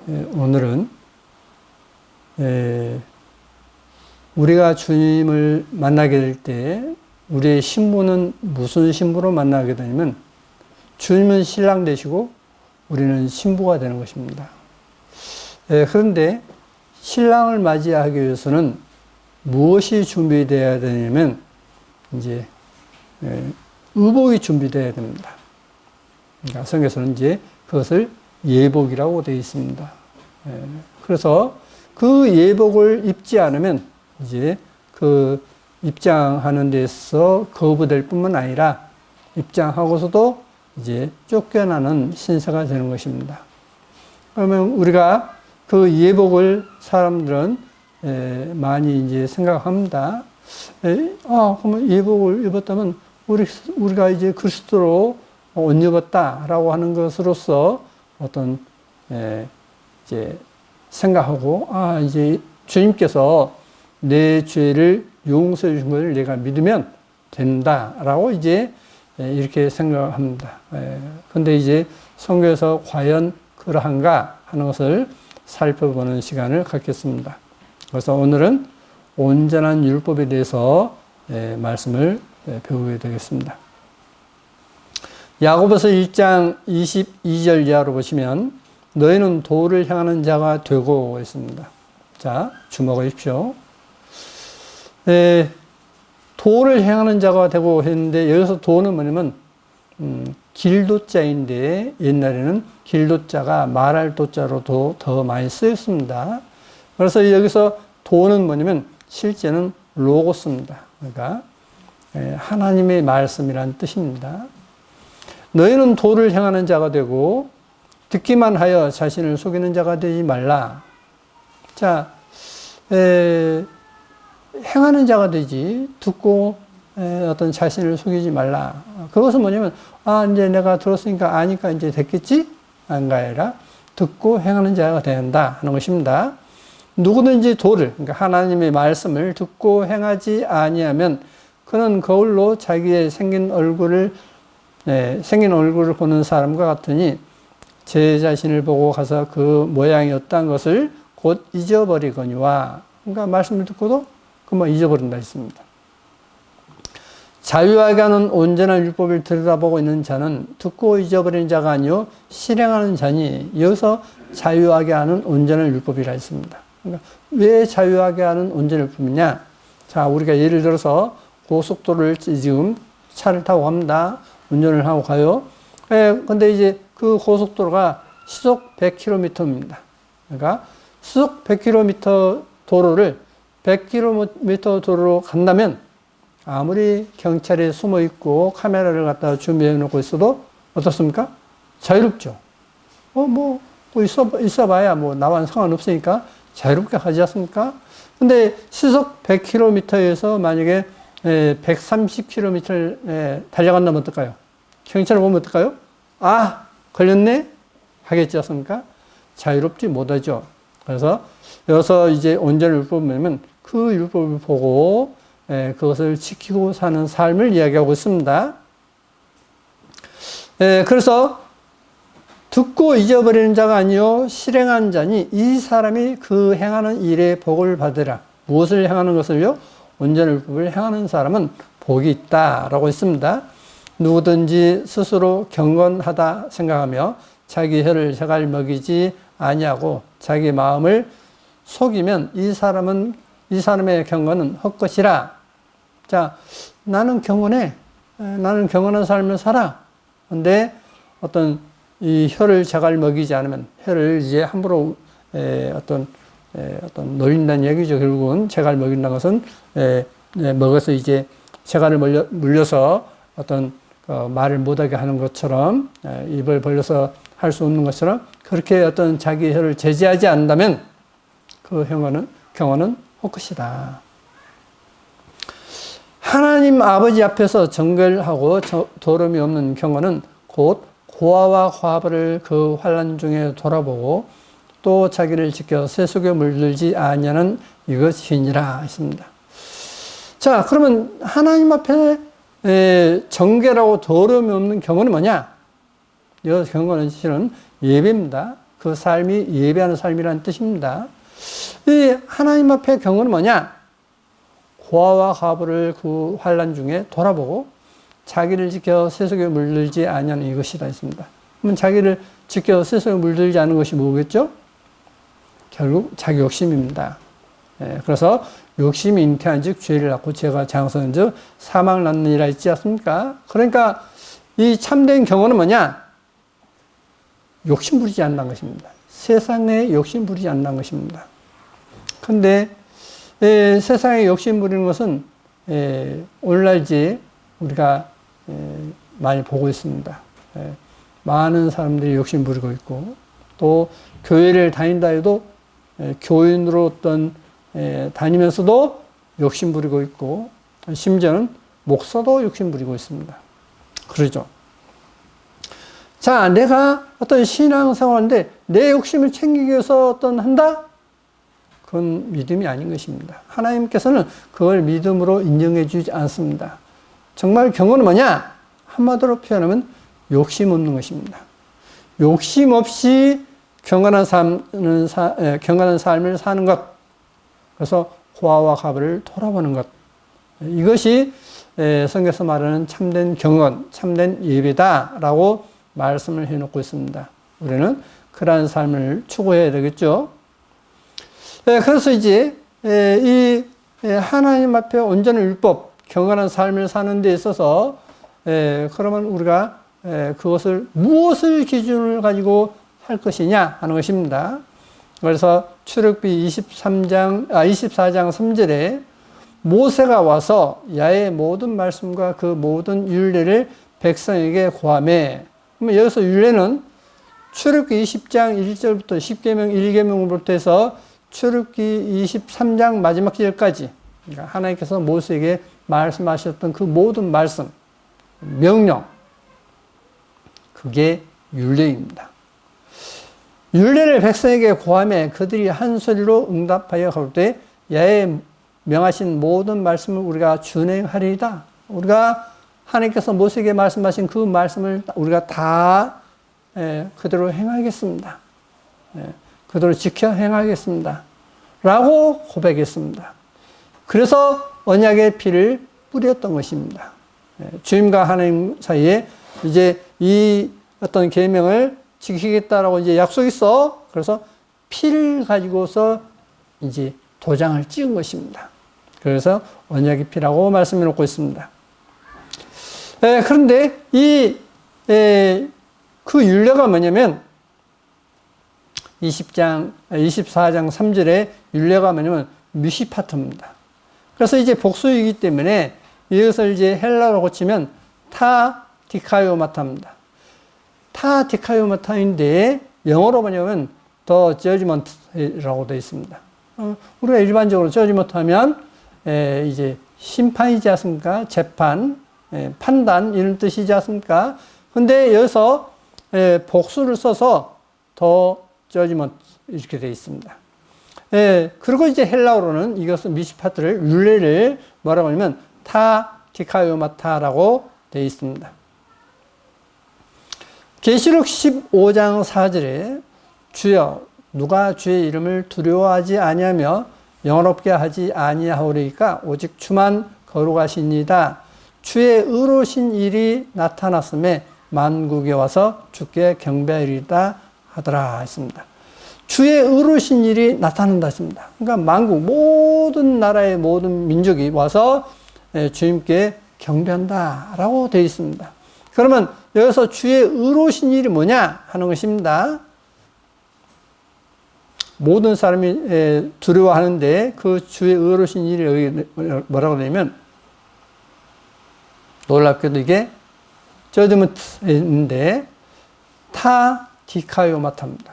오늘은 우리가 주님을 만나게 될 때 우리의 신부는 무슨 신부로 만나게 되냐면 주님은 신랑 되시고 우리는 신부가 되는 것입니다. 그런데 신랑을 맞이하기 위해서는 무엇이 준비되어야 되냐면 이제 의복이 준비되어야 됩니다. 그러니까 성경에서는 이제 그것을 예복이라고 되어 있습니다. 그래서 그 예복을 입지 않으면 이제 그 입장하는 데서 거부될 뿐만 아니라 입장하고서도 이제 쫓겨나는 신세가 되는 것입니다. 그러면 우리가 그 예복을 사람들은 많이 이제 생각합니다. 그러면 예복을 입었다면 우리가 이제 그리스도로 옷 입었다라고 하는 것으로서 어떤 이제 생각하고 이제 주님께서 내 죄를 용서해 주신 것을 내가 믿으면 된다라고 이제 이렇게 생각합니다. 근데 이제 성경에서 과연 그러한가 하는 것을 살펴보는 시간을 갖겠습니다. 그래서 오늘은 온전한 율법에 대해서 말씀을 배우게 되겠습니다. 야고보서 1장 22절 이하로 보시면 너희는 도를 향하는 자가 되고 있습니다. 자, 주목하십시오. 도를 향하는 자가 되고 했는데 여기서 도는 뭐냐면 길도자인데 옛날에는 길도자가 말할 도자로도 더 많이 쓰였습니다. 그래서 여기서 도는 뭐냐면 실제는 로고스입니다. 그러니까 하나님의 말씀이란 뜻입니다. 너희는 도를 향하는 자가 되고 듣기만 하여 자신을 속이는 자가 되지 말라. 자, 행하는 자가 되지 듣고 어떤 자신을 속이지 말라. 그것은 뭐냐면 이제 내가 들었으니까 아니까 이제 됐겠지? 안가 아니라 듣고 행하는 자가 된다 하는 것입니다. 누구든지 도를, 그러니까 하나님의 말씀을 듣고 행하지 아니하면 그는 거울로 자기의 생긴 얼굴을 보는 사람과 같으니 제 자신을 보고 가서 그 모양이었다는 것을 곧 잊어버리거니와. 그러니까 말씀을 듣고도 그만 잊어버린다 했습니다. 자유하게 하는 온전한 율법을 들여다보고 있는 자는 듣고 잊어버리는 자가 아니요 실행하는 자니. 여기서 자유하게 하는 온전한 율법이라 했습니다. 그러니까 왜 자유하게 하는 온전한 율법이냐? 자, 우리가 예를 들어서 고속도로를 지금 차를 타고 갑니다. 운전을 하고 가요. 근데 이제 그 고속도로가 시속 100km입니다. 그러니까 시속 100km 도로를 100km 도로로 간다면 아무리 경찰이 숨어 있고 카메라를 갖다 준비해 놓고 있어도 어떻습니까? 자유롭죠. 있어봐야 나와는 상관없으니까 자유롭게 가지 않습니까? 근데 시속 100km에서 만약에 130km를 달려간다면 어떨까요? 경찰을 보면 어떨까요? 걸렸네? 하겠지 않습니까? 자유롭지 못하죠. 그래서 여기서 이제 온전한 율법을 보면 그 율법을 보고 그것을 지키고 사는 삶을 이야기하고 있습니다. 그래서 듣고 잊어버리는 자가 아니요 실행한 자니 이 사람이 그 행하는 일에 복을 받으라. 무엇을 행하는 것을요? 온전한 율법을 행하는 사람은 복이 있다라고 했습니다. 누구든지 스스로 경건하다 생각하며 자기 혀를 제갈 먹이지 아니하고 자기 마음을 속이면 이 사람의 경건은 헛것이라. 자, 나는 경건해. 나는 경건한 삶을 살아. 근데 어떤 이 혀를 제갈 먹이지 않으면 혀를 이제 함부로 어떤 놀린다는 얘기죠. 결국은 제갈 먹인다는 것은 먹어서 이제 제갈을 물려서 어떤 말을 못하게 하는 것처럼 입을 벌려서 할 수 없는 것처럼 그렇게 어떤 자기 혀를 제지하지 않는다면 그 경건은 헛것이다. 하나님 아버지 앞에서 정결하고 더러움이 없는 경건은 곧 고아와 과부를 그 환난 중에 돌아보고 또 자기를 지켜 세속에 물들지 아니하는 이것이니라 했습니다. 자, 그러면 하나님 앞에 정결하고 더러움이 없는 경건은 뭐냐? 이 경건은 실은 예배입니다. 그 삶이 예배하는 삶이라는 뜻입니다. 이 하나님 앞에 경건은 뭐냐? 고아와 과부를 그 환난 중에 돌아보고 자기를 지켜 세속에 물들지 아니하는 이것이다 했습니다. 그러면 자기를 지켜 세속에 물들지 않은 것이 뭐겠죠? 결국 자기 욕심입니다. 그래서 욕심이 잉태한 즉 죄를 낳고 죄가 장성한 즉 사망을 낳느니라 있지 않습니까? 그러니까 이 참된 경건은 뭐냐? 욕심 부리지 않는 것입니다. 세상에 욕심 부리지 않는 것입니다. 근데 세상에 욕심 부리는 것은 오늘날지 우리가 많이 보고 있습니다. 많은 사람들이 욕심 부리고 있고 또 교회를 다닌다 해도 교인으로 어떤 다니면서도 욕심 부리고 있고 심지어는 목사도 욕심 부리고 있습니다. 그러죠. 자, 내가 어떤 신앙생활인데 내 욕심을 챙기기 위해서 어떤 한다? 그건 믿음이 아닌 것입니다. 하나님께서는 그걸 믿음으로 인정해 주지 않습니다. 정말 경건은 뭐냐? 한마디로 표현하면 욕심 없는 것입니다. 욕심 없이 경건한 삶을 사는 것. 그래서 고아와 과부를 돌아보는 것. 이것이 성경에서 말하는 참된 경건, 참된 예배다라고 말씀을 해놓고 있습니다. 우리는 그러한 삶을 추구해야 되겠죠. 그래서 이제 이 하나님 앞에 온전한 율법, 경건한 삶을 사는 데 있어서 그러면 우리가 그것을 무엇을 기준을 가지고 할 것이냐 하는 것입니다. 그래서 출애굽기 24장 3절에 모세가 와서 야의 모든 말씀과 그 모든 율례를 백성에게 고하매. 그러면 여기서 율례는 출애굽기 20장 1절부터 10계명 1계명으로부터 해서 출애굽기 23장 마지막 절까지 그러니까 하나님께서 모세에게 말씀하셨던 그 모든 말씀, 명령, 그게 율례입니다. 율례를 백성에게 고하며 그들이 한 소리로 응답하여 가로되 야의 명하신 모든 말씀을 우리가 준행하리이다. 우리가 하나님께서 모세에게 말씀하신 그 말씀을 우리가 다 그대로 행하겠습니다. 그대로 지켜 행하겠습니다. 라고 고백했습니다. 그래서 언약의 피를 뿌렸던 것입니다. 주님과 하나님 사이에 이제 이 어떤 계명을 지키겠다라고 이제 약속이 있어. 그래서 피를 가지고서 이제 도장을 찍은 것입니다. 그래서 언약의 피라고 말씀해 놓고 있습니다. 그런데 그 율례가 뭐냐면 24장 3절에 율례가 뭐냐면 미시파트입니다. 그래서 이제 복수이기 때문에 이것을 이제 헬라로 고치면 타 디카요마타입니다. 타 디카요마타인데 영어로 뭐냐면 더 저지먼트라고 되어 있습니다. 우리가 일반적으로 저지먼트 하면 이제 심판이지 않습니까? 재판, 판단 이런 뜻이지 않습니까? 근데 여기서 복수를 써서 더 저지먼트 이렇게 되어 있습니다. 그리고 이제 헬라어로는 이것은 미시파트를 율례를 뭐라고 하냐면 타 디카요마타라고 되어 있습니다. 계시록 15장 4절에 주여 누가 주의 이름을 두려워하지 아니하며 영화롭게 하지 아니하오리까 오직 주만 거룩하시니이다. 주의 의로우신 일이 나타났음에 만국에 와서 주께 경배하리이다 하더라 했습니다. 주의 의로우신 일이 나타난다 했습니다. 그러니까 만국 모든 나라의 모든 민족이 와서 주님께 경배한다라고 되어 있습니다. 그러면 여기서 주의 의로우신 일이 뭐냐 하는 것입니다. 모든 사람이 두려워하는데 그 주의 의로우신 일이 여기 뭐라고 되냐면 놀랍게도 이게 저지먼트인데 타 디카요마타입니다.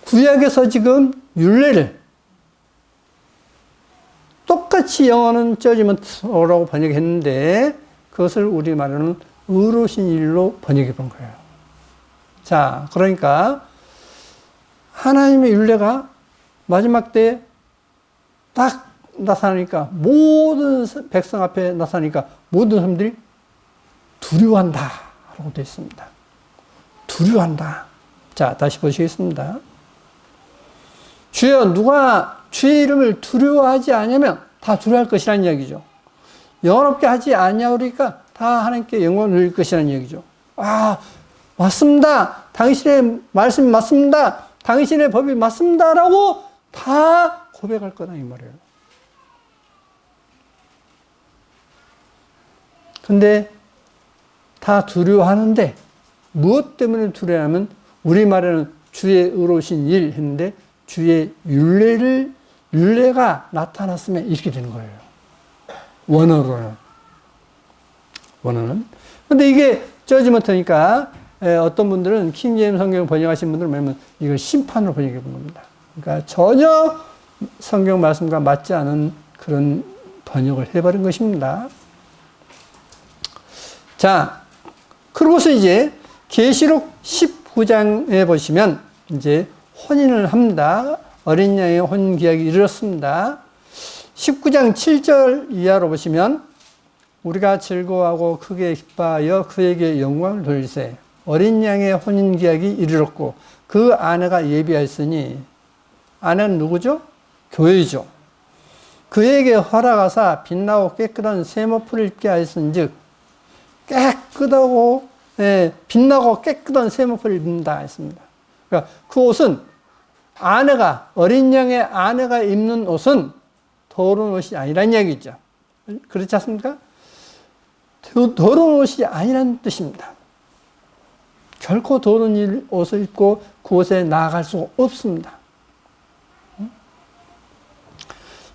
구약에서 지금 율례를 똑같이 영어는 저지먼트라고 번역했는데 그것을 우리말로는 의로우신 일로 번역해 본 거예요. 자, 그러니까 하나님의 율례가 마지막 때 딱 나타나니까 모든 백성 앞에 나타나니까 모든 사람들이 두려워한다 라고 되어 있습니다. 두려워한다. 자, 다시 보시겠습니다. 주여, 누가 주의 이름을 두려워하지 않으면 다 두려워할 것이라는 이야기죠. 영원롭게 하지 않냐오리까 다 하나님께 영광을 누릴 것이라는 얘기죠. 아, 맞습니다. 당신의 말씀이 맞습니다. 당신의 법이 맞습니다. 라고 다 고백할 거다 이 말이에요. 근데 다 두려워하는데 무엇 때문에 두려워하면 우리말에는 주의 의로우신 일 했는데 주의 율례가 나타났으면 이렇게 되는 거예요. 원어로는. 근데 이게 저지먼트니까 어떤 분들은 킹제임스 성경 번역하신 분들은 뭐냐면 이걸 심판으로 번역해 본 겁니다. 그러니까 전혀 성경 말씀과 맞지 않은 그런 번역을 해버린 것입니다. 자, 그러고서 이제 계시록 19장에 보시면 이제 혼인을 합니다. 어린 양의 혼인 기약이 이르렀습니다. 19장 7절 이하로 보시면 우리가 즐거워하고 크게 기뻐하여 그에게 영광을 돌리세. 어린 양의 혼인 기약이 이르렀고 그 아내가 예비하였으니 아내는 누구죠? 교회죠. 그에게 허락하사 빛나고 깨끗한 세모풀을 입게 하였은즉 깨끗하고 빛나고 깨끗한 세모풀을 입는다 했습니다. 그러니까 그 옷은 어린 양의 아내가 입는 옷은 더러운 옷이 아니라는 이야기죠. 그렇지 않습니까? 더러운 옷이 아니라는 뜻입니다. 결코 더러운 옷을 입고 그 옷에 나아갈 수가 없습니다.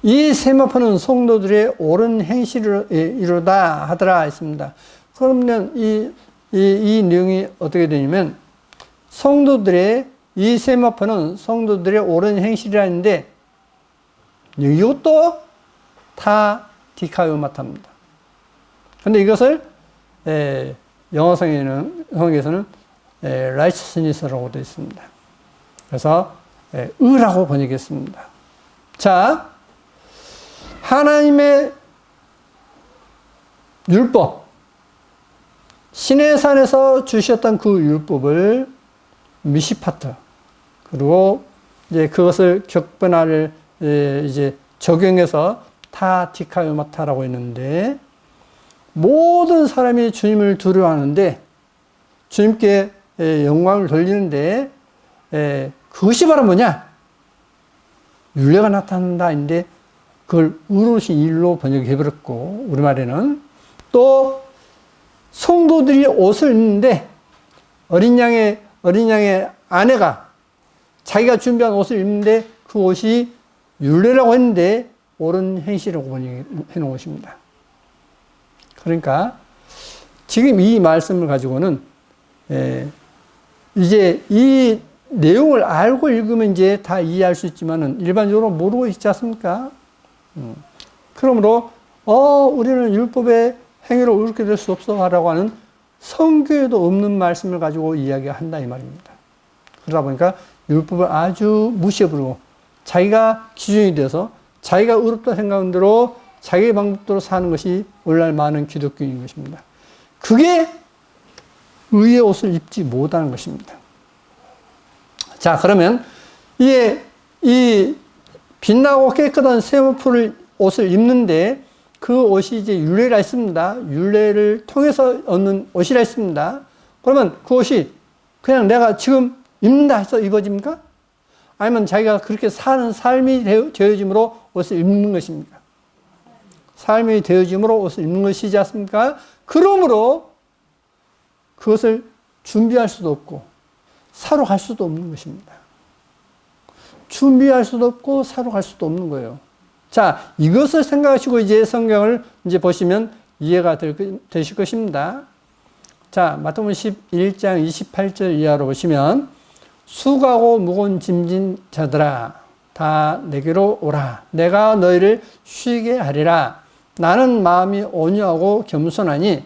이 세마포는 성도들의 옳은 행실을 이루다 하더라 했습니다. 그러면 이 내용이 어떻게 되냐면 이 세마포는 성도들의 옳은 행실이라는데 이것도 다 디카요마타입니다. 그런데 이것을 영어 성경에서는 righteousness라고 되어 있습니다. 그래서 의라고 번역했습니다. 자, 하나님의 율법, 시내산에서 주셨던 그 율법을 미시파트, 그리고 이제 그것을 격변화를 이제 적용해서 다 디카요마타라고 했는데 모든 사람이 주님을 두려워하는데 주님께 영광을 돌리는데 그것이 바로 뭐냐? 율례가 나타난다인데 그걸 의로우신 일로 번역해버렸고 우리말에는 또 성도들이 옷을 입는데 어린 양의 아내가 자기가 준비한 옷을 입는데 그 옷이 율례라고 했는데 옳은 행실이라고 번역해 놓은 것입니다. 그러니까 지금 이 말씀을 가지고는 이제 이 내용을 알고 읽으면 이제 다 이해할 수 있지만은 일반적으로 모르고 있지 않습니까? 그러므로 우리는 율법의 행위로 의롭게 될 수 없어라고 하는 성경에도 없는 말씀을 가지고 이야기한다 이 말입니다. 그러다 보니까 율법을 아주 무시해버리고 자기가 기준이 돼서 자기가 의롭다 생각하는 대로 자기의 방법대로 사는 것이 오늘날 많은 기독교인 것입니다. 그게 의의 옷을 입지 못하는 것입니다. 자, 그러면 이 빛나고 깨끗한 세모풀 옷을 입는데 그 옷이 이제 율례라 했습니다. 율례를 통해서 얻는 옷이라 했습니다. 그러면 그 옷이 그냥 내가 지금 입는다 해서 입어집니까? 아니면 자기가 그렇게 사는 삶이 되어짐으로 옷을 입는 것입니까? 삶이 되어짐으로 옷을 입는 것이지 않습니까? 그러므로 그것을 준비할 수도 없고 사러 갈 수도 없는 것입니다. 준비할 수도 없고 사러 갈 수도 없는 거예요. 자, 이것을 생각하시고 이제 성경을 이제 보시면 이해가 되실 것입니다. 자, 마태복음 11장 28절 이하로 보시면 수고하고 무거운 짐진 자들아 다 내게로 오라. 내가 너희를 쉬게 하리라. 나는 마음이 온유하고 겸손하니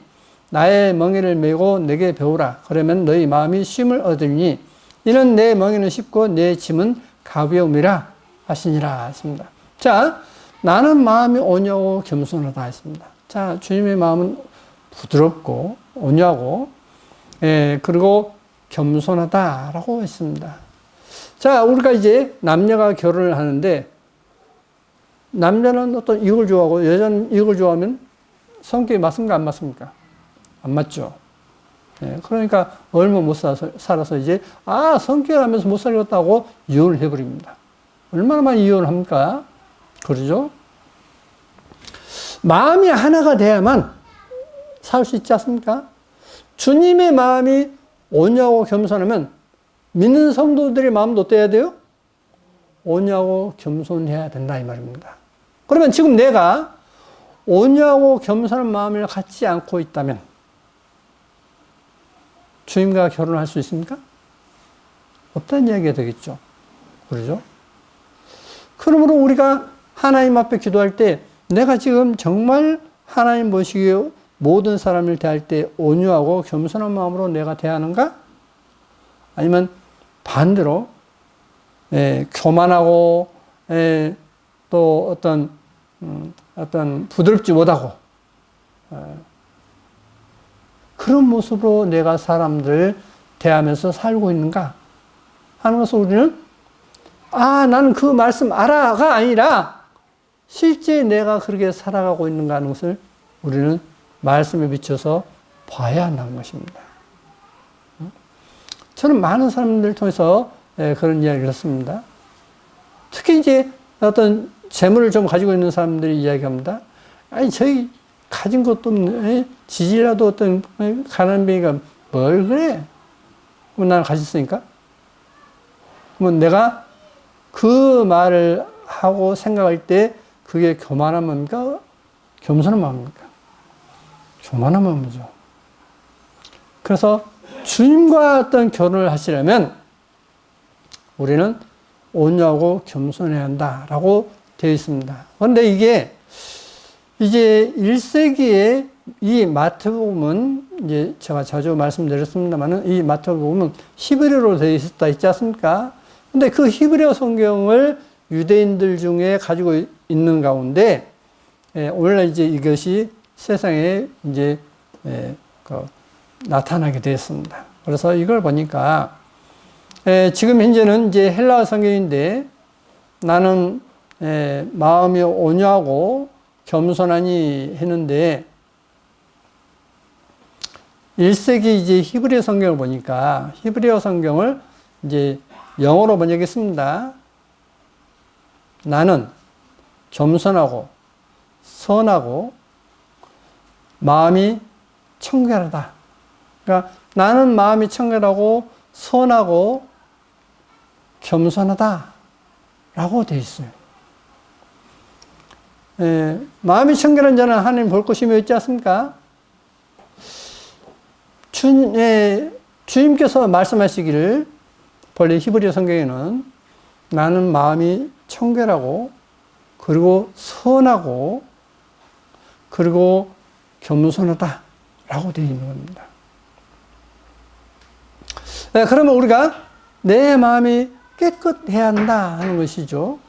나의 멍에를 메고 내게 배우라. 그러면 너희 마음이 쉼을 얻으니 이는 내 멍에는 쉽고 내 짐은 가벼움이라 하시니라 했습니다. 자, 나는 마음이 온유하고 겸손하다 했습니다. 자, 주님의 마음은 부드럽고 온유하고 그리고 겸손하다라고 했습니다. 자, 우리가 이제 남녀가 결혼을 하는데 남자는 어떤 이걸 좋아하고 여자는 이걸 좋아하면 성격이 맞습니까? 안 맞습니까? 안 맞죠. 예, 그러니까 얼마 못 살아서 이제 성격을 하면서 못 살겠다고 이혼을 해버립니다. 얼마나 많이 이혼을 합니까? 그러죠? 마음이 하나가 돼야만 살 수 있지 않습니까? 주님의 마음이 온유하고 겸손하면 믿는 성도들의 마음도 어때야 돼요? 온유하고 겸손해야 된다 이 말입니다. 그러면 지금 내가 온유하고 겸손한 마음을 갖지 않고 있다면 주님과 결혼할 수 있습니까? 없다는 이야기가 되겠죠. 그러죠? 그러므로 우리가 하나님 앞에 기도할 때 내가 지금 정말 하나님 보시기에 모든 사람을 대할 때 온유하고 겸손한 마음으로 내가 대하는가? 아니면 반대로 교만하고 또 어떤 부드럽지 못하고 그런 모습으로 내가 사람들을 대하면서 살고 있는가 하는 것을 우리는 나는 그 말씀 알아가 아니라 실제 내가 그렇게 살아가고 있는가 하는 것을 우리는 말씀에 비춰서 봐야 한다는 것입니다. 저는 많은 사람들을 통해서 그런 이야기를 했습니다. 특히 이제 어떤 재물을 좀 가지고 있는 사람들이 이야기합니다. 저희 가진 것도 없는, 지질라도 어떤 가난뱅이가 뭘 그래? 그럼 나는 가졌으니까? 그러면 내가 그 말을 하고 생각할 때 그게 교만한 마음입니까? 겸손한 마음입니까? 교만한 마음이죠. 그래서 주님과 어떤 결혼을 하시려면 우리는 온유하고 겸손해야 한다라고 되어 있습니다. 그런데 이게 이제 1세기에 이 마태복음은 이제 제가 자주 말씀드렸습니다만은 이 마태복음은 히브리어로 되어 있었다 있지 않습니까? 근데 그 히브리어 성경을 유대인들 중에 가지고 있는 가운데 오늘날 이제 이것이 세상에 이제 나타나게 되었습니다. 그래서 이걸 보니까 지금 현재는 이제 헬라어 성경인데 나는 마음이 온유하고 겸손하니 했는데 1세기 이제 히브리어 성경을 보니까 히브리어 성경을 이제 영어로 번역했습니다. 나는 겸손하고 선하고 마음이 청결하다. 그러니까 나는 마음이 청결하고 선하고 겸손하다 라고 되어 있어요. 마음이 청결한 자는 하나님 볼 것이며 있지 않습니까? 주님께서 말씀하시기를 본래 히브리어 성경에는 나는 마음이 청결하고 그리고 선하고 그리고 겸손하다 라고 되어 있는 겁니다. 그러면 우리가 내 마음이 깨끗해야 한다 하는 것이죠.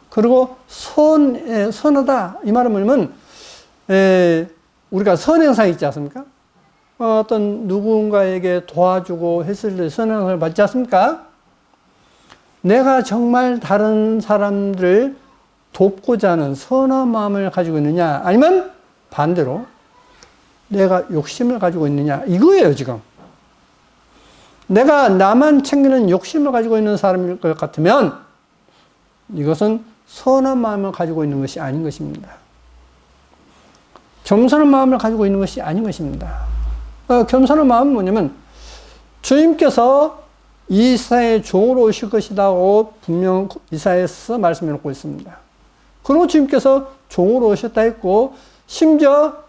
그리고 선하다 이 말은 뭐냐면 우리가 선행상 있지 않습니까? 어떤 누군가에게 도와주고 했을 때 선행상을 받지 않습니까? 내가 정말 다른 사람들을 돕고자 하는 선한 마음을 가지고 있느냐 아니면 반대로 내가 욕심을 가지고 있느냐 이거예요 지금. 내가 나만 챙기는 욕심을 가지고 있는 사람일 것 같으면 이것은 선한 마음을 가지고 있는 것이 아닌 것입니다. 겸손한 마음을 가지고 있는 것이 아닌 것입니다. 겸손한 마음은 뭐냐면 주님께서 이사야의 종으로 오실 것이라고 분명 이사야에서 말씀해 놓고 있습니다. 그리고 주님께서 종으로 오셨다 했고 심지어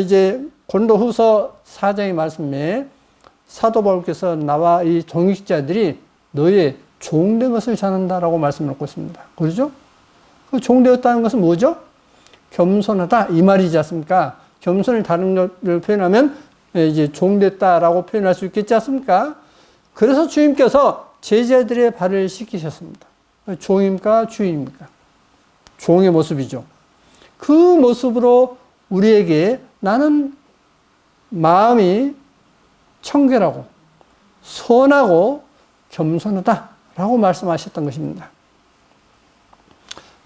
이제 고린도후서 4장의 말씀에 사도 바울께서 나와 이 동역자들이 너의 종된 것을 전한다라고 말씀을 놓고 있습니다. 그렇죠? 그 종되었다는 것은 뭐죠? 겸손하다 이 말이지 않습니까? 겸손을 다른 것을 표현하면 이제 종됐다라고 표현할 수 있겠지 않습니까? 그래서 주님께서 제자들의 발을 씻기셨습니다. 종입니까? 주인입니까? 종의 모습이죠. 그 모습으로 우리에게 나는 마음이 청결하고 선하고 겸손하다라고 말씀하셨던 것입니다.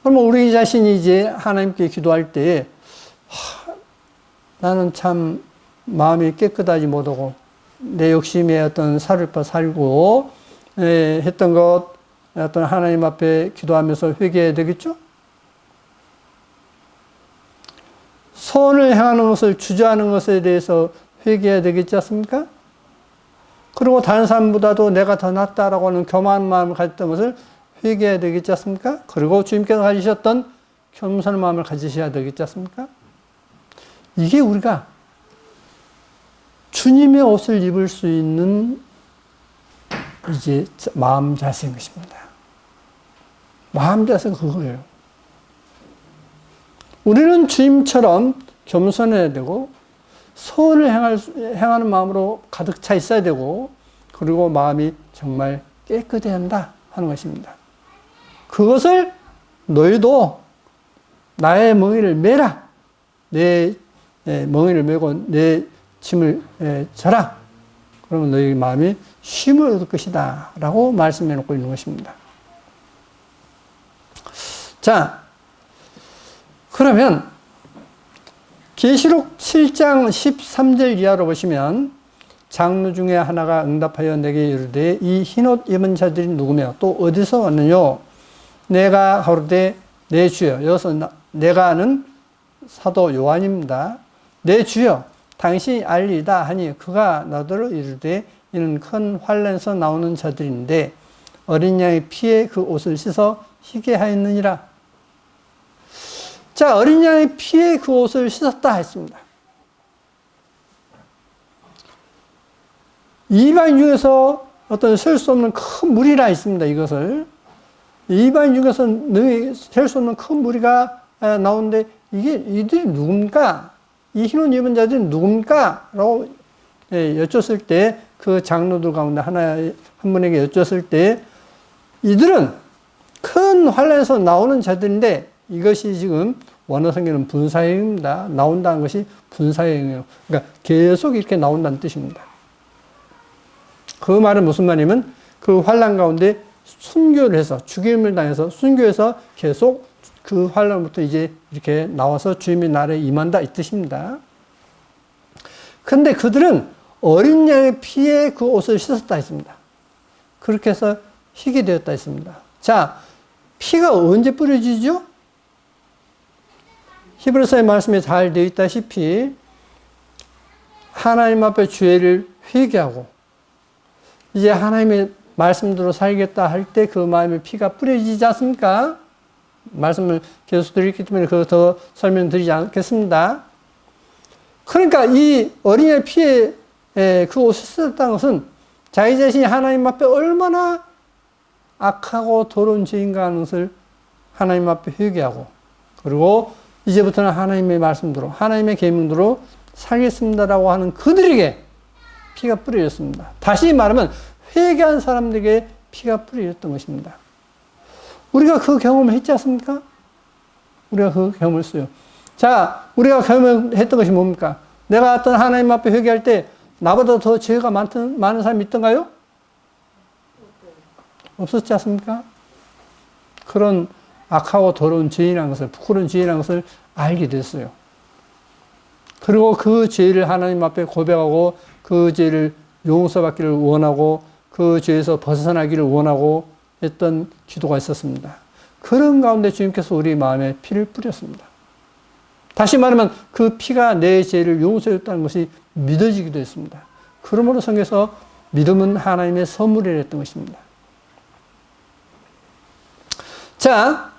그러면 우리 자신이 이제 하나님께 기도할 때에 나는 참 마음이 깨끗하지 못하고 내 욕심에 어떤 살을 빠 살고 했던 것 어떤 하나님 앞에 기도하면서 회개해야 되겠죠? 선을 행하는 것을 주저하는 것에 대해서 회개해야 되겠지 않습니까? 그리고 다른 사람보다도 내가 더 낫다라고 하는 교만한 마음을 가졌던 것을 회개해야 되겠지 않습니까? 그리고 주님께서 가지셨던 겸손한 마음을 가지셔야 되겠지 않습니까? 이게 우리가 주님의 옷을 입을 수 있는 이제 마음 자세인 것입니다. 마음 자세가 그거예요. 우리는 주님처럼 겸손해야 되고 선을 행하는 마음으로 가득 차 있어야 되고 그리고 마음이 정말 깨끗해야 한다 하는 것입니다. 그것을 너희도 나의 멍에를 메라. 내 멍에를 메고 내 짐을 져라. 그러면 너희 마음이 쉼을 얻을 것이다 라고 말씀해 놓고 있는 것입니다. 자, 그러면 계시록 7장 13절 이하로 보시면 장로 중에 하나가 응답하여 내게 이르되 이 흰옷 입은 자들이 누구며 또 어디서 왔느뇨? 내가 가로되 내 주여. 여기서 내가는 사도 요한입니다. 내 주여 당신이 알리다 하니 그가 나더러 이르되 이는 큰 환란에서 나오는 자들인데 어린 양의 피에 그 옷을 씻어 희게 하였느니라. 자, 어린 양의 피에 그 옷을 씻었다 했습니다. 이방 중에서 어떤 셀 수 없는 큰 무리라 있습니다. 이것을 이방 중에서 셀 수 없는 큰 무리가 나오는데 이들이 누굽니까? 이 흰옷 입은 자들이 누굽니까? 라고 여쭸을 때 그 장로들 가운데 한 분에게 여쭸을 때 이들은 큰 환란에서 나오는 자들인데 이것이 지금 원어 성경은 분사형입니다. 나온다는 것이 분사형이에요. 그러니까 계속 이렇게 나온다는 뜻입니다. 그 말은 무슨 말이냐면 그 환란 가운데 순교를 해서 죽임을 당해서 순교해서 계속 그 환란부터 이제 이렇게 나와서 주님의 나라에 임한다 이 뜻입니다. 근데 그들은 어린 양의 피에 그 옷을 씻었다 했습니다. 그렇게 해서 희게 되었다 했습니다. 자, 피가 언제 뿌려지죠? 히브리서의 말씀에 잘 되어 있다시피 하나님 앞에 죄를 회개하고 이제 하나님의 말씀대로 살겠다 할 때 그 마음에 피가 뿌려지지 않습니까? 말씀을 계속 드렸기 때문에 그거 더 설명드리지 않겠습니다. 그러니까 이 어린이의 피에 그 옷을 씻었다는 것은 자기 자신이 하나님 앞에 얼마나 악하고 더러운 죄인가 하는 것을 하나님 앞에 회개하고 그리고 이제부터는 하나님의 말씀대로 하나님의 계명대로 살겠습니다라고 하는 그들에게 피가 뿌려졌습니다. 다시 말하면 회개한 사람들에게 피가 뿌려졌던 것입니다. 우리가 그 경험을 했지 않습니까? 우리가 그 경험을 했어요. 자, 우리가 경험했던 것이 뭡니까? 내가 어떤 하나님 앞에 회개할 때 나보다 더 죄가 많은 사람이 있던가요? 없었지 않습니까? 그런 악하고 더러운 죄인이라는 것을, 부끄러운 죄인이라는 것을 알게 됐어요. 그리고 그 죄를 하나님 앞에 고백하고 그 죄를 용서받기를 원하고 그 죄에서 벗어나기를 원하고 했던 기도가 있었습니다. 그런 가운데 주님께서 우리 마음에 피를 뿌렸습니다. 다시 말하면 그 피가 내 죄를 용서했다는 것이 믿어지기도 했습니다. 그러므로 성경에서 믿음은 하나님의 선물이라 했던 것입니다. 자,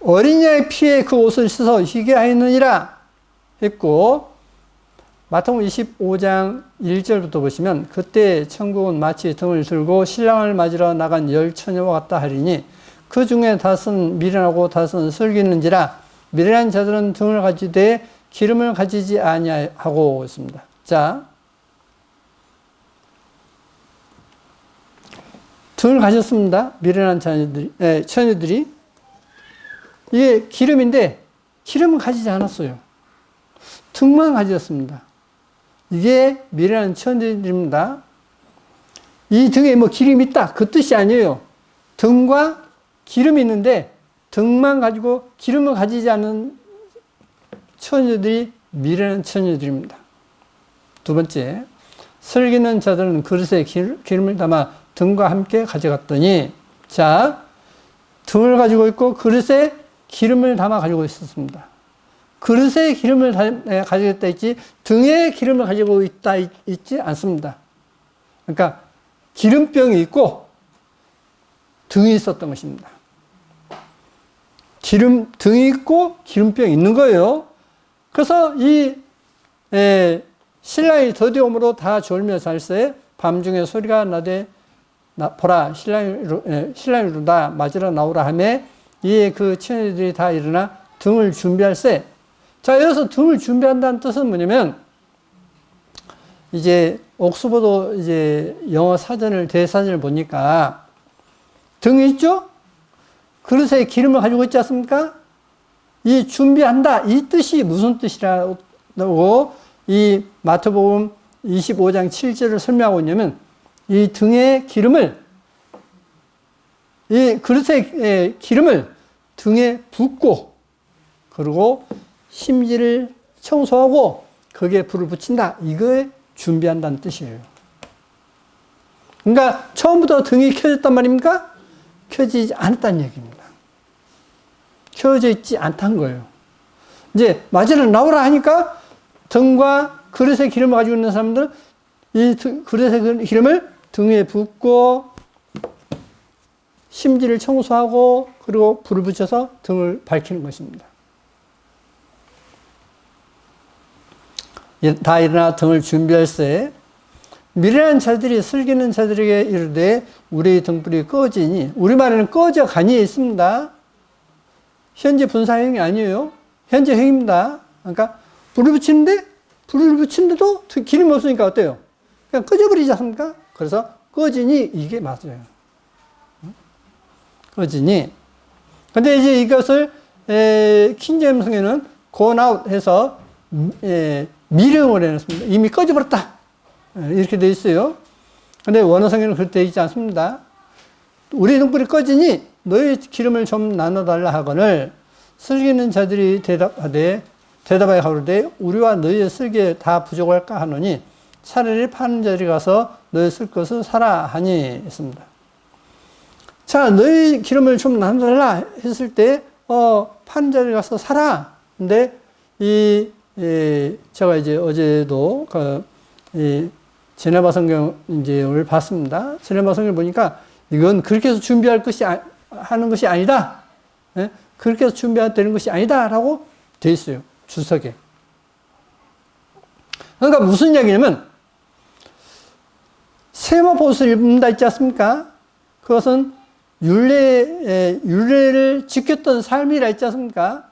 어린 양의 피에 그 옷을 씻어 희게 하였느니라 했고 마태복음 25장 1절부터 보시면 그때 천국은 마치 등을 들고 신랑을 맞으러 나간 열 처녀와 같다 하리니 그 중에 다섯은 미련하고 다섯은 슬기는지라 미련한 자들은 등을 가지되 기름을 가지지 아니하고 있습니다. 자, 등을 가졌습니다. 미련한 처녀들이 이게 기름인데 기름은 가지지 않았어요. 등만 가졌습니다. 이게 미련한 처녀들입니다. 이 등에 뭐 기름이 있다. 그 뜻이 아니에요. 등과 기름이 있는데 등만 가지고 기름을 가지지 않은 처녀들이 미련한 처녀들입니다. 두 번째, 슬기는 자들은 그릇에 기름을 담아 등과 함께 가져갔더니, 자, 등을 가지고 있고 그릇에 기름을 담아 가지고 있었습니다. 그릇에 기름을 가지고 있다 있지 등에 기름을 가지고 있다 있지 않습니다. 그러니까 기름병이 있고 등이 있었던 것입니다. 등이 있고 기름병이 있는 거예요. 그래서 이 신랑이 더디옴으로 다 졸며 잘세 밤중에 소리가 나되 보라 신랑이로다 맞으러 나오라 하며 이에 그 처녀들이 다 일어나 등을 준비할세. 자, 여기서 등을 준비한다는 뜻은 뭐냐면, 이제 옥스퍼드 이제 영어 사전을 대사전을 보니까 등이 있죠? 그릇에 기름을 가지고 있지 않습니까? 이 준비한다, 이 뜻이 무슨 뜻이라고 이 마태복음 25장 7절을 설명하고 있냐면, 이 등에 기름을, 이 그릇에 기름을 등에 붓고, 그리고 심지를 청소하고 거기에 불을 붙인다. 이거에 준비한다는 뜻이에요. 그러니까 처음부터 등이 켜졌단 말입니까? 켜지지 않았다는 얘기입니다. 켜져 있지 않다는 거예요. 이제 맞으러 나오라 하니까 등과 그릇에 기름을 가지고 있는 사람들은 이 그릇에 기름을 등에 붓고 심지를 청소하고 그리고 불을 붙여서 등을 밝히는 것입니다. 다 일어나 등을 준비할세. 미련한 자들이 슬기는 자들에게 이르되 우리의 등불이 꺼지니, 우리말에는 꺼져 가니 있습니다. 현재 분사형이 아니에요. 현재형입니다. 그러니까 불을 붙이는데도 기름이 없으니까 어때요? 그냥 꺼져버리지 않습니까? 그래서 꺼지니 이게 맞아요. 꺼지니. 근데 이제 이것을 킹제임스에는 gone out 해서 미령을 해놨습니다. 이미 꺼져버렸다. 이렇게 되어 있어요. 근데 원어성에는 그렇게 되어 있지 않습니다. 우리 등불이 꺼지니 너희 기름을 좀 나눠달라 하거늘 슬기는 자들이 대답하여 가로되 우리와 너희의 슬기에 다 부족할까 하노니 차라리 파는 자들이 가서 너희 쓸 것을 사라 하니 했습니다. 자, 너희 기름을 좀 나눠달라 했을 때 파는 자들이 가서 사라. 근데 제가 이제 어제도 제네바 성경을 봤습니다. 제네바 성경을 보니까 이건 그렇게 해서 하는 것이 아니다. 예? 그렇게 해서 준비되는 것이 아니다라고 돼 있어요. 주석에. 그러니까 무슨 이야기냐면 세마포스를 입는다 있지 않습니까? 그것은 율례를 지켰던 삶이라 있지 않습니까?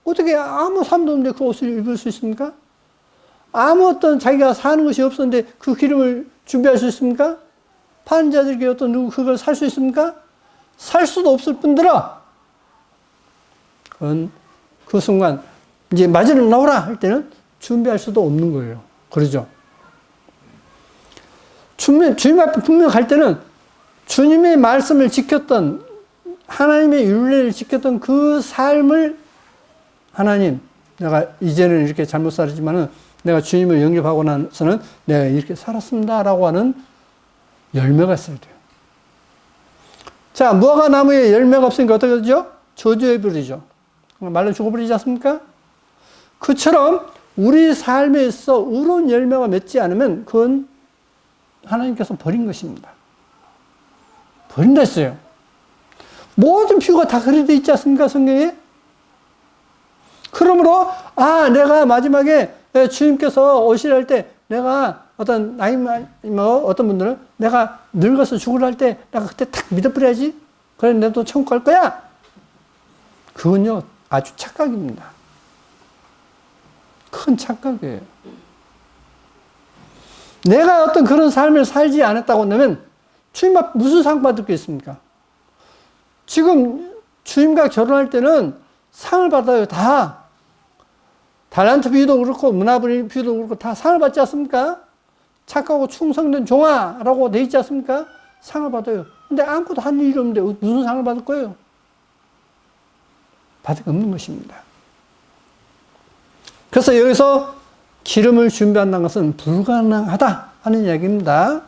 어떻게 아무 삶도 없는데 그 옷을 입을 수 있습니까? 아무 어떤 자기가 사는 것이 없었는데 그 기름을 준비할 수 있습니까? 파는 자들에게 어떤 누구 그걸 살 수 있습니까? 살 수도 없을 뿐더러 그건 그 순간 이제 맞으러 나오라 할 때는 준비할 수도 없는 거예요. 그러죠? 주님 앞에 분명 갈 때는 주님의 말씀을 지켰던 하나님의 율례를 지켰던 그 삶을 하나님, 내가 이제는 이렇게 잘못 살았지만은 내가 주님을 영접하고 나서는 내가 이렇게 살았습니다라고 하는 열매가 있어야 돼요. 자, 무화과 나무에 열매가 없으니까 어떻게 되죠? 저주해버리죠. 말로 죽어버리지 않습니까? 그처럼 우리 삶에 있어 의로운 열매가 맺지 않으면 그건 하나님께서 버린 것입니다. 버린다 했어요. 모든 비유가 다 그렇게 돼 있지 않습니까? 성경에? 그러므로 내가 마지막에 주님께서 오시려 할 때 내가 어떤 어떤 분들은 내가 늙어서 죽으려 할 때 내가 그때 탁 믿어버려야지. 그래 내가 천국 갈 거야. 그건요 아주 착각입니다. 큰 착각이에요. 내가 어떤 그런 삶을 살지 않았다고 한다면 주님 앞 무슨 상 받을 게 있습니까? 지금 주님과 결혼할 때는 상을 받아요. 달란트 비유도 그렇고 문화비 비유도 그렇고 다 상을 받지 않습니까? 착하고 충성된 종아라고 돼 있지 않습니까? 상을 받아요. 근데 아무것도 한 일이 없는데 무슨 상을 받을 거예요? 받을 게 없는 것입니다. 그래서 여기서 기름을 준비한다는 것은 불가능하다 하는 이야기입니다.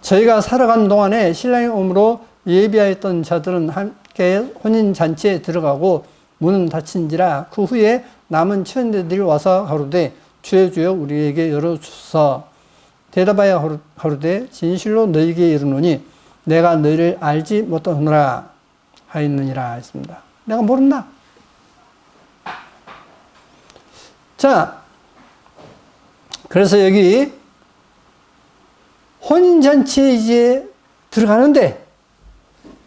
저희가 살아가는 동안에 신랑의 오므로 예비하였던 자들은 함께 혼인잔치에 들어가고 문은 닫힌지라 그 후에 남은 처녀들이 와서 가로되 주여 주여 우리에게 열어주소서. 대답하여 가로되 진실로 너희에게 이르노니 내가 너희를 알지 못하노라 하였느니라 했습니다. 내가 모른다. 자, 그래서 여기 혼인잔치에 이제 들어가는데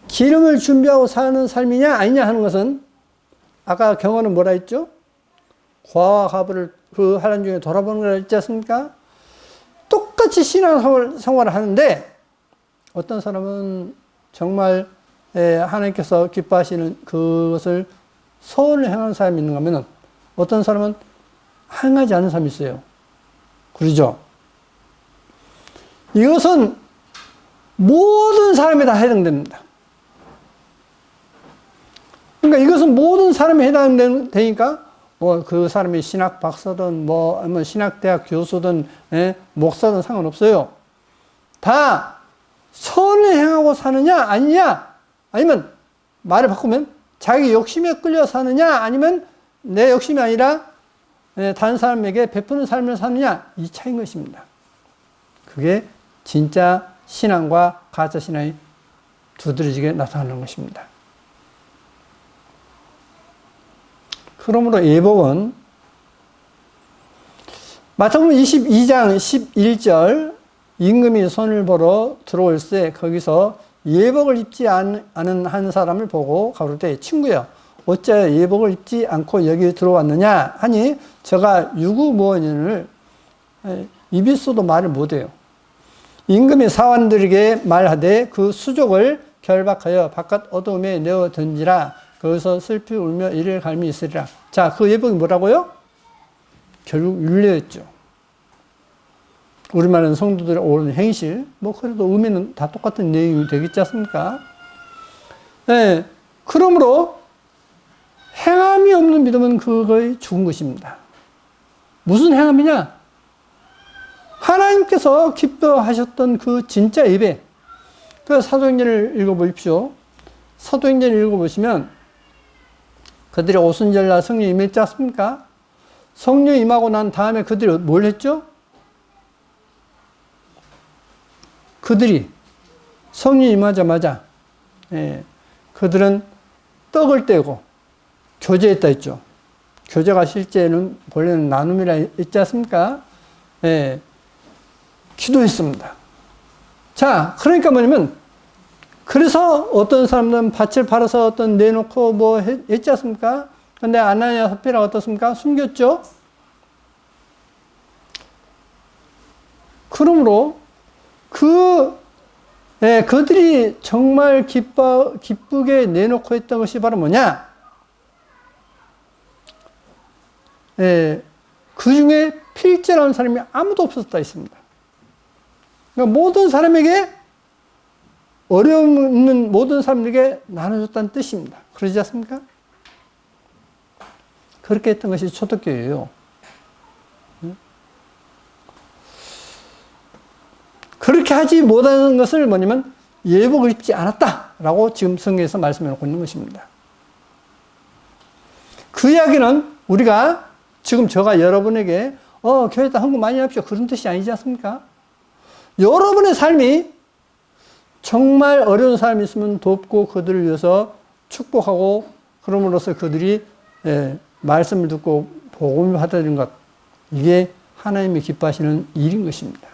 기름을 준비하고 사는 삶이냐 아니냐 하는 것은 아까 경어는 뭐라 했죠? 과와 가부를 그 하란 중에 돌아보는 거라 했지 않습니까? 똑같이 신앙생활을 하는데 어떤 사람은 정말 하나님께서 기뻐하시는 그것을 선을 행하는 사람이 있는가 하면 어떤 사람은 행하지 않는 사람이 있어요. 그러죠? 이것은 모든 사람에 다 해당됩니다. 그러니까 이것은 모든 사람에 해당되니까 그 사람이 신학 박사든 아니면 신학대학 교수든 목사든 상관없어요. 다 선을 행하고 사느냐 아니냐 아니면 말을 바꾸면 자기 욕심에 끌려 사느냐 아니면 내 욕심이 아니라 다른 사람에게 베푸는 삶을 사느냐 이 차이인 것입니다. 그게 진짜 신앙과 가짜 신앙이 두드러지게 나타나는 것입니다. 그러므로 예복은 마태복음 22장 11절 임금이 손을 보러 들어올 때 거기서 예복을 입지 않은 한 사람을 보고 가로되 친구여 어찌하여 예복을 입지 않고 여기 들어왔느냐 하니 저가 유구무원인을 입이 있어도 말을 못해요. 임금이 사원들에게 말하되 그 수족을 결박하여 바깥 어둠에 내어 던지라. 거기서 슬피 울며 이를 갈미 있으리라. 자, 그 예복이 뭐라고요? 결국 율례였죠. 우리말은 성도들의 옳은 행실, 그래도 의미는 다 똑같은 내용이 되겠지 않습니까? 네. 그러므로 행함이 없는 믿음은 그거의 죽은 것입니다. 무슨 행함이냐? 하나님께서 기뻐하셨던 그 진짜 예배. 그 사도행전을 읽어보십시오. 사도행전을 읽어보시면 그들이 오순절날 성령 임했지 않습니까? 성령 임하고 난 다음에 그들이 뭘 했죠? 그들이 성령 임하자마자 그들은 떡을 떼고 교제했다 했죠. 교제가 실제는 본래는 나눔이라 했지 않습니까? 기도했습니다. 자, 그러니까 뭐냐면 그래서 어떤 사람들은 밭을 팔아서 어떤 내놓고 했지 않습니까? 근데 아나니아 삽비라가 어떻습니까? 숨겼죠? 그러므로 그들이 정말 기쁘게 내놓고 했던 것이 바로 뭐냐? 그 중에 필제라는 사람이 아무도 없었다 했습니다. 그러니까 모든 사람에게 어려움 있는 모든 사람들에게 나눠줬다는 뜻입니다. 그러지 않습니까? 그렇게 했던 것이 초대교회예요. 그렇게 하지 못하는 것을 뭐냐면 예복을 입지 않았다라고 지금 성경에서 말씀하고 있는 것입니다. 그 이야기는 우리가 지금 제가 여러분에게 교회에다 헌금 많이 합시오 그런 뜻이 아니지 않습니까? 여러분의 삶이 정말 어려운 사람이 있으면 돕고 그들을 위해서 축복하고 그럼으로써 그들이 말씀을 듣고 복음을 받아들이는 것 이게 하나님이 기뻐하시는 일인 것입니다.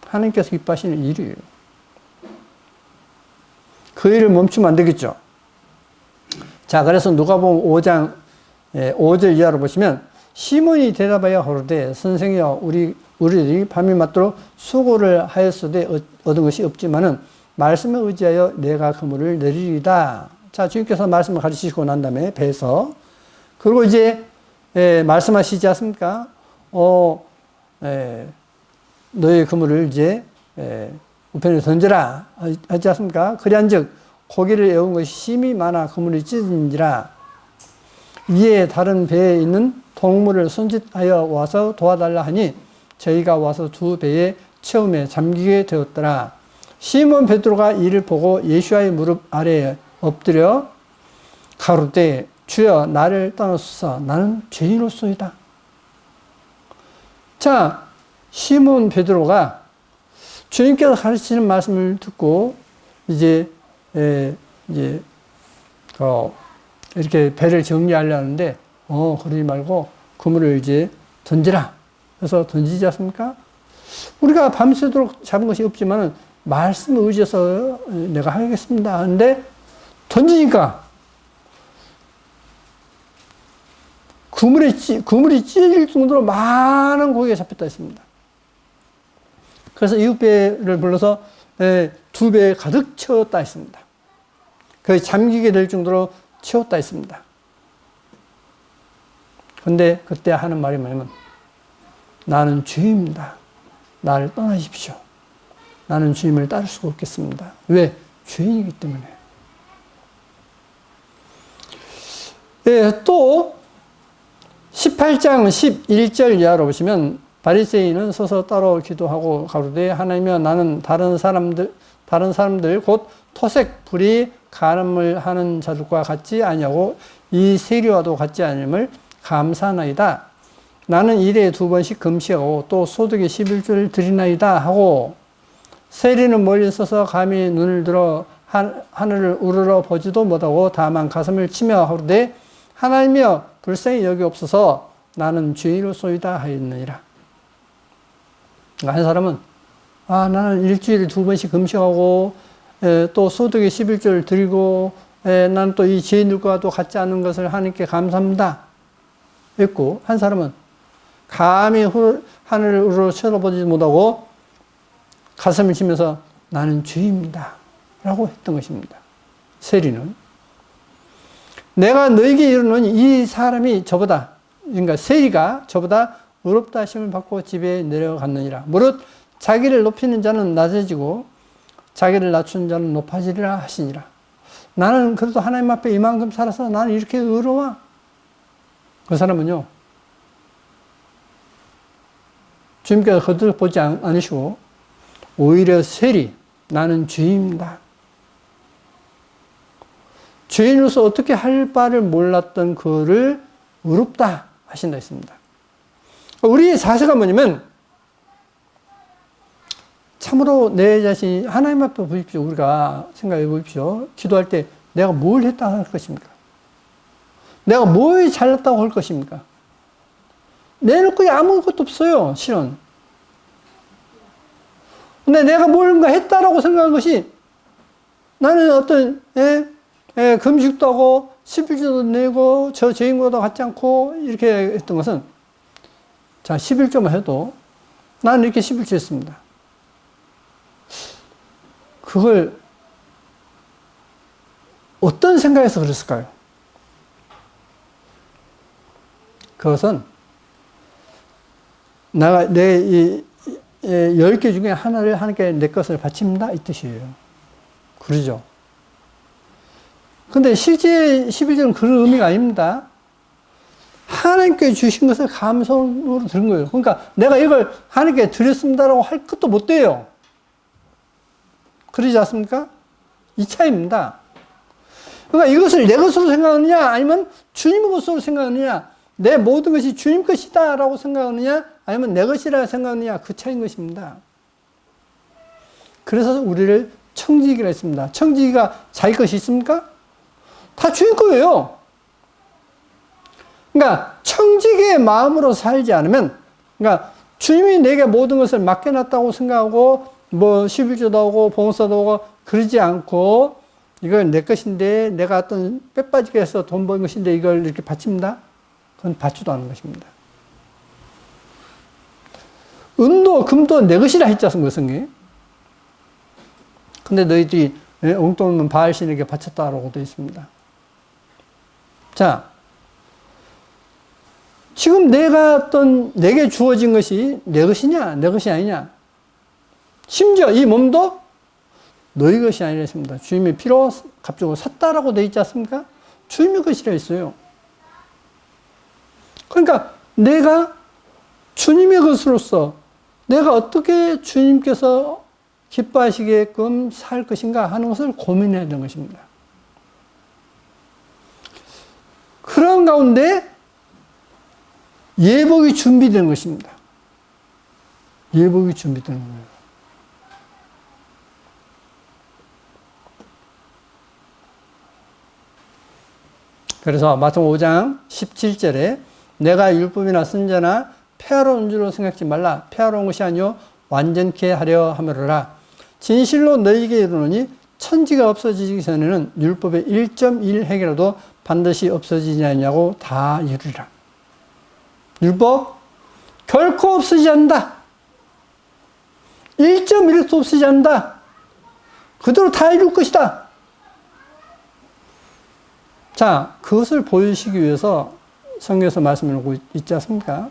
하나님께서 기뻐하시는 일이에요. 그 일을 멈추면 안 되겠죠. 자, 그래서 누가복음 5장 5절 이하로 보시면 시몬이 대답하여 가로되 선생이여 우리들이 밤이 맞도록 수고를 하였으되 얻은 것이 없지만은 말씀에 의지하여 내가 그물을 내리리다. 자, 주님께서 말씀을 가르치시고 난 다음에 배에서 그리고 이제 말씀하시지 않습니까? 너의 그물을 이제 우편에 던져라 하지 않습니까? 그리한즉 고기를 애운 것이 심히 많아 그물이 찢어진지라. 이에 다른 배에 있는 동물을 손짓하여 와서 도와달라 하니 저희가 와서 두 배에 처음에 잠기게 되었더라. 시몬 베드로가 이를 보고 예수와의 무릎 아래에 엎드려 가로되 주여 나를 떠나소서 나는 죄인으로소이다. 자, 시몬 베드로가 주님께서 가르치는 말씀을 듣고 이제 이렇게 배를 정리하려는데 그러지 말고 그물을 이제 던지라. 그래서 던지지 않습니까? 우리가 밤새도록 잡은 것이 없지만은 말씀을 의지해서 내가 하겠습니다 하는데 던지니까 그물이 찢어질 정도로 많은 고기가 잡혔다 했습니다. 그래서 이웃 배를 불러서 두 배에 가득 채웠다 했습니다. 거의 잠기게 될 정도로 채웠다 했습니다. 근데 그때 하는 말이 뭐냐면 나는 죄인입니다. 나를 떠나십시오. 나는 주님을 따를 수가 없겠습니다. 왜? 죄인이기 때문에. 또 18장 11절 이하로 보시면 바리새인은 서서 따로 기도하고 가로되 하나님이여 나는 다른 사람들 곧 토색 불이 간음을 하는 자들과 같지 아니하고 이 세리와도 같지 않음을 감사하나이다. 나는 일에 2번씩 금식하고 또 소득의 11조를 드리나이다 하고 세리는 멀리 서서 감히 눈을 들어 하늘을 우러러 보지도 못하고 다만 가슴을 치며 하루되 하나님이여 불쌍히 여기옵소서 나는 죄인으로소이다 하였느니라. 한 사람은 나는 일주일에 2번씩 금식하고 또 소득의 11조를 드리고 나는 또 이 죄인들과도 같지 않은 것을 하나님께 감사합니다 했고, 한 사람은 감히 하늘을 우러러 쳐다보지 못하고 가슴을 치면서 나는 죄인입니다 라고 했던 것입니다. 세리는 내가 너에게 이르노니 이 사람이 저보다, 그러니까 세리가 저보다 의롭다 하심을 받고 집에 내려갔느니라. 무릇 자기를 높이는 자는 낮아지고 자기를 낮추는 자는 높아지리라 하시니라. 나는 그래도 하나님 앞에 이만큼 살아서 나는 이렇게 의로워. 그 사람은요, 주님께서 거들보지 않으시고 오히려 세리, 나는 죄인입니다. 죄인으로서 어떻게 할 바를 몰랐던 그를 의롭다 하신다 했습니다. 우리의 자세가 뭐냐면 참으로 내 자신이 하나님 앞에 보십시오. 우리가 생각해 보십시오. 기도할 때 내가 뭘 했다고 할 것입니까? 내가 뭘 잘났다고 할 것입니까? 내놓을 거 아무것도 없어요, 실은. 근데 내가 뭔가 했다라고 생각한 것이 나는 어떤 금식도 하고 11조도 내고 저 죄인과도 같지 않고 이렇게 했던 것은, 자 11조만 해도 나는 이렇게 11조 했습니다. 그걸 어떤 생각에서 그랬을까요? 그것은 내가 내 10개 중에 하나를 하나님께 내 것을 바칩니다 이 뜻이에요. 그러죠. 근데 실제 11조는 그런 의미가 아닙니다. 하나님께 주신 것을 감사로 드린 거예요. 그러니까 내가 이걸 하나님께 드렸습니다라고 할 것도 못 돼요. 그러지 않습니까? 이 차이입니다. 그러니까 이것을 내 것으로 생각하느냐 아니면 주님의 것으로 생각하느냐, 내 모든 것이 주님 것이다 라고 생각하느냐 아니면 내 것이라 생각하느냐, 그 차이인 것입니다. 그래서 우리를 청지기라 했습니다. 청지기가 자기 것이 있습니까? 다 주인 거예요. 그러니까 청지기의 마음으로 살지 않으면, 그러니까 주님이 내게 모든 것을 맡겨놨다고 생각하고 뭐 11조도 하고 봉사도 하고 그러지 않고 이건 내 것인데 내가 어떤 빼빠지게 해서 돈 번 것인데 이걸 이렇게 바칩니다. 그건 받지도 않은 것입니다. 은도 금도 내 것이라 했지 않습니까, 성경에? 근데 너희들이 엉뚱한 바알신에게 바쳤다라고 되어 있습니다. 자, 지금 내게 주어진 것이 내 것이냐, 내 것이 아니냐. 심지어 이 몸도 너희 것이 아니라 했습니다. 주님의 피로 값주고 샀다라고 되어 있지 않습니까? 주님의 것이라 했어요. 그러니까 내가 주님의 것으로서 내가 어떻게 주님께서 기뻐하시게끔 살 것인가 하는 것을 고민해야 되는 것입니다. 그런 가운데 예복이 준비되는 것입니다. 예복이 준비되는 거예요. 그래서 마태복음 5장 17절에 내가 율법이나 선지자나 폐하러운 줄로 생각지 말라. 폐하러운 것이 아니요 완전케 하려 함이로라. 진실로 너희에게 이르노니 천지가 없어지기 전에는 율법의 1.1핵이라도 반드시 없어지지 않냐고 다 이루리라. 율법 결코 없어지지 않는다. 1.1핵도 없어지지 않는다. 그대로 다 이룰 것이다. 자, 그것을 보여주시기 위해서 성경에서 말씀을 하고 있지 않습니까?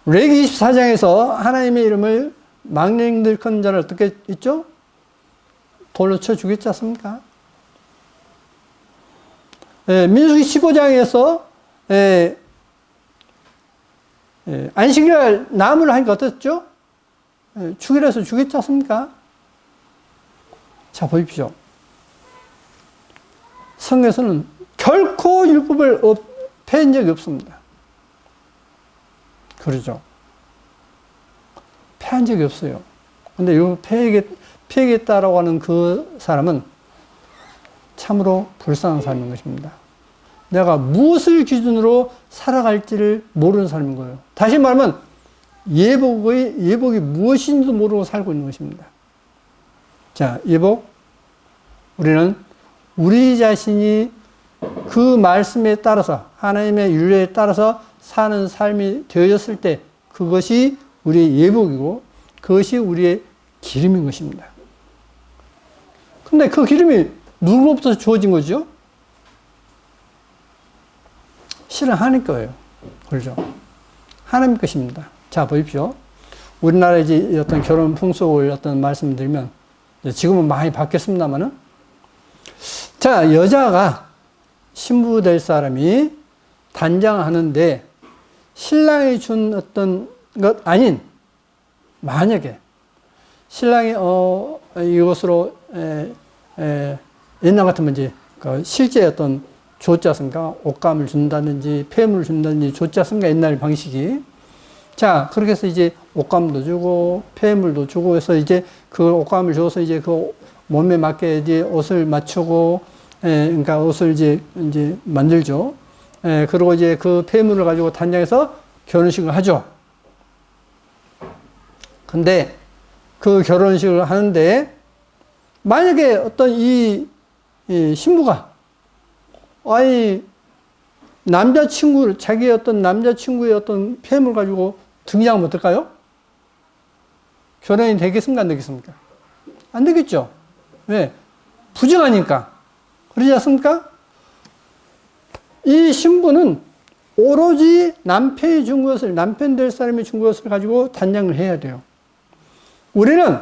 레위기 24장에서 하나님의 이름을 망령들큰 자를 어떻게 있죠? 돌로 쳐 죽였지 않습니까? 민수기 15장에서 안식일 나무를 하니까 어떻죠? 죽이라 해서 죽였지 않습니까? 자, 보십시오. 성경에서는 결코 율법을 폐한 적이 없습니다. 그러죠. 폐한 적이 없어요. 근데 율법 폐하겠다라고 하는 그 사람은 참으로 불쌍한 사람인 것입니다. 내가 무엇을 기준으로 살아갈지를 모르는 사람인 거예요. 다시 말하면 예복이 무엇인지도 모르고 살고 있는 것입니다. 자, 예복. 우리는 우리 자신이 그 말씀에 따라서 하나님의 율례에 따라서 사는 삶이 되어졌을 때 그것이 우리의 예복이고 그것이 우리의 기름인 것입니다. 근데 그 기름이 누구로부터 주어진 거죠? 실은 하나님 거예요. 그렇죠? 하나님 것입니다. 자, 보십시오. 우리나라의 이제 어떤 결혼 풍속을 어떤 말씀드리면 지금은 많이 바뀌었습니다만은 자, 여자가 신부 될 사람이 단장하는데 신랑이 준 어떤 것 아닌 만약에 신랑이 이것으로 옛날 같으면 이제 그 실제 어떤 줬지 않습니까? 옷감을 준다든지 폐물을 준다든지 줬지 않습니까? 옛날 방식이. 자, 그렇게 해서 이제 옷감도 주고 폐물도 주고 해서 이제 그 옷감을 줘서 이제 그 몸에 맞게 이제 옷을 맞추고 그러니까 옷을 이제 만들죠. 그리고 이제 그 폐물을 가지고 단장해서 결혼식을 하죠. 근데 그 결혼식을 하는데 만약에 어떤 이 신부가 자기의 어떤 남자친구의 어떤 폐물 가지고 등장하면 어떨까요? 결혼이 되겠습니까? 안 되겠습니까? 안 되겠죠. 왜? 부정하니까. 그러지 않습니까? 이 신부는 오로지 남편이 준 것을, 남편 될 사람이 준 것을 가지고 단장을 해야 돼요. 우리는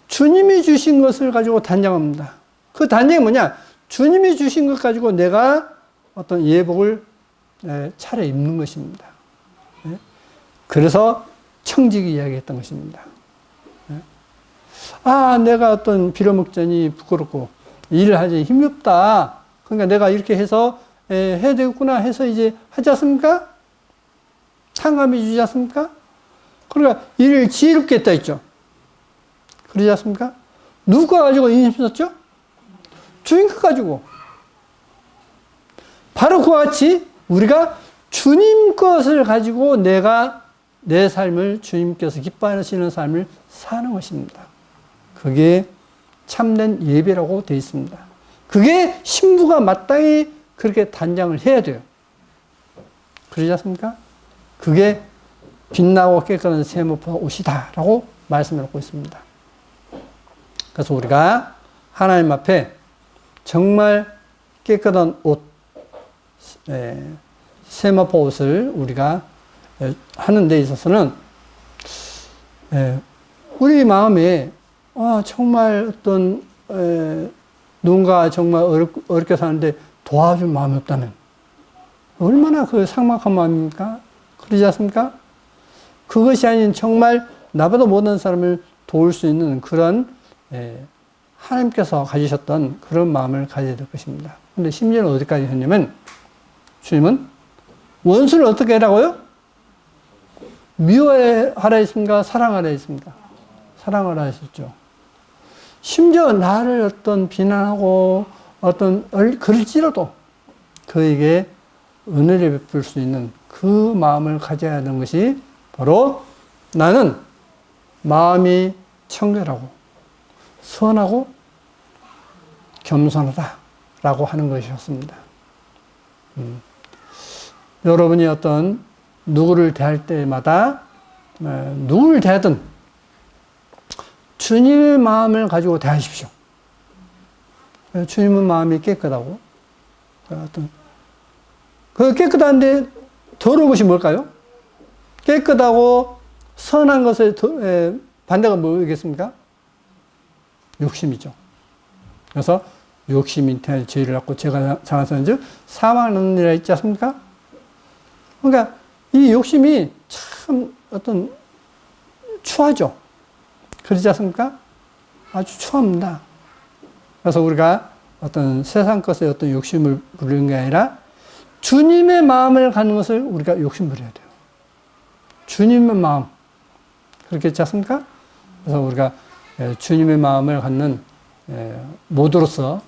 주님이 주신 것을 가지고 단장합니다. 그 단장이 뭐냐? 주님이 주신 것 가지고 내가 어떤 예복을 차려 입는 것입니다. 그래서 청직이 이야기했던 것입니다. 내가 어떤 빌어먹자니 부끄럽고 일을 하지 힘이 없다. 그러니까 내가 이렇게 해서 해야 되겠구나 해서 이제 하지 않습니까? 상감해 주지 않습니까? 그러니까 일을 지혜롭게 했다 했죠. 그러지 않습니까? 누가 가지고 인심 썼죠? 주님 것 가지고. 바로 그와 같이 우리가 주님 것을 가지고 내가 내 삶을 주님께서 기뻐하시는 삶을 사는 것입니다. 그게 참된 예배라고 되어 있습니다. 그게 신부가 마땅히 그렇게 단장을 해야 돼요. 그러지 않습니까? 그게 빛나고 깨끗한 세모파 옷이다라고 말씀을 하고 있습니다. 그래서 우리가 하나님 앞에 정말 깨끗한 옷, 세마포 옷을 우리가 하는 데 있어서는 우리 마음에 정말 어떤 누군가 정말 어렵게 사는데 도와줄 마음이 없다면 얼마나 그 삭막한 마음입니까? 그러지 않습니까? 그것이 아닌 정말 나보다 못한 사람을 도울 수 있는 그런 하나님께서 가지셨던 그런 마음을 가져야 될 것입니다. 근데 심지어는 어디까지 했냐면 주님은 원수를 어떻게 하라고요? 미워하라 했습니까? 사랑하라 했습니까? 사랑하라 하셨죠. 심지어 나를 어떤 비난하고 어떤 그럴지라도 그에게 은혜를 베풀 수 있는 그 마음을 가져야 하는 것이 바로 나는 마음이 청결하고 선하고 겸손하다 라고 하는 것이었습니다. 여러분이 어떤 누구를 대할 때마다 누구를 대하든 주님의 마음을 가지고 대하십시오. 주님은 마음이 깨끗하고 그 깨끗한데 더러운 것이 뭘까요? 깨끗하고 선한 것의 반대가 뭐겠습니까? 욕심이죠. 그래서 욕심이 태어 죄를 갖고 죄가 장하선즉 사망하느니라 있지 않습니까? 그러니까 이 욕심이 참 어떤 추하죠. 그렇지 않습니까? 아주 추합니다. 그래서 우리가 어떤 세상 것에 어떤 욕심을 부리는 게 아니라 주님의 마음을 갖는 것을 우리가 욕심 부려야 돼요. 주님의 마음. 그렇겠지 않습니까? 그래서 우리가 주님의 마음을 갖는 모두로서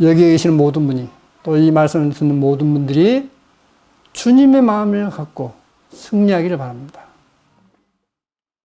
여기에 계시는 모든 분이 또 이 말씀을 듣는 모든 분들이 주님의 마음을 갖고 승리하기를 바랍니다.